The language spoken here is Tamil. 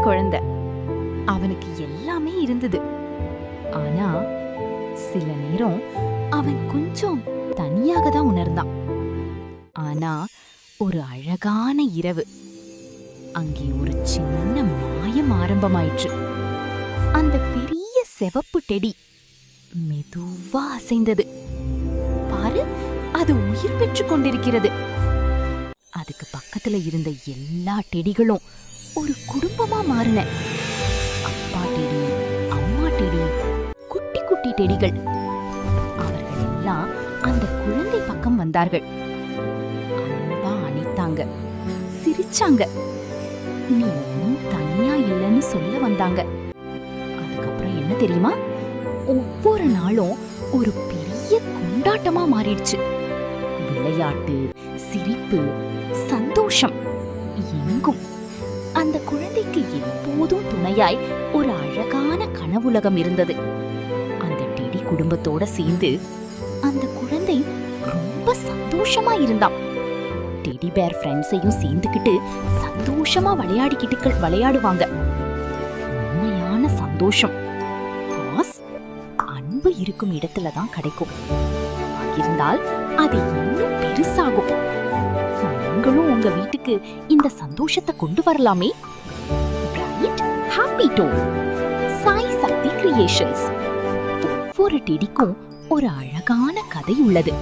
குழந்தை. அவனுக்கு எல்லாமே இருந்தது. ஆனா சில நேரம் அவன் கொஞ்சம் தனியாக தான் உணர்ந்தான். ஆனா ஒரு அழகான இரவு அங்கே ஒரு சின்ன மாயம் ஆரம்பமாயிற்று. அந்த பெரிய சிவப்பு டெடி மெதுவா அசைந்தது. பாரு, அது உயிர் பெற்றுக் கொண்டிருக்கிறது. அதுக்கு பக்கத்துல இருந்த எல்லா டெடிகளும் ஒரு குடும்பமா மாறின. அப்பா டெடி, அம்மா டெடி, குட்டி குட்டி டெடிகள். அவர்கள் எல்லாம் அந்த குழந்தை பக்கம் வந்தார்கள். அன்பா அணைத்தாங்க, சிரிச்சாங்க. நீ இன்னும் தனியா இல்லைன்னு சொல்ல வந்தாங்க. அதுக்கப்புறம் என்ன தெரியுமா? ஒவ்வொரு நாளும் ஒரு பெரிய கொண்டாட்டமா மாறிடுச்சு. விளையாட்டு, சிரிப்பு, சந்தோஷம் எங்கும். அந்த குழந்தைக்கு எப்போதும் துணையாய் ஒரு அழகான கனவுலகம் இருந்தது. அந்த டெடி குடும்பத்தோட சேர்ந்து அந்த குழந்தை ரொம்ப சந்தோஷமா இருந்தான். டெடி பேர் ஃப்ரெண்ட்ஸையும் சேர்ந்துக்கிட்டு சந்தோஷமா விளையாடுவாங்க. உண்மையான சந்தோஷம் அன்பு இருக்கும் இடத்துல தான் கிடைக்கும். இருந்தால் அது இன்னும் பெருசாகும். நீங்களும் உங்க வீட்டுக்கு இந்த சந்தோஷத்தை கொண்டு வரலாமே. பிரைட் ஹாப்பி டோ சாய் சக்தி கிரியேஷன்ஸ். ஒவ்வொரு டெடிக்கும் ஒரு அழகான கதை உள்ளது.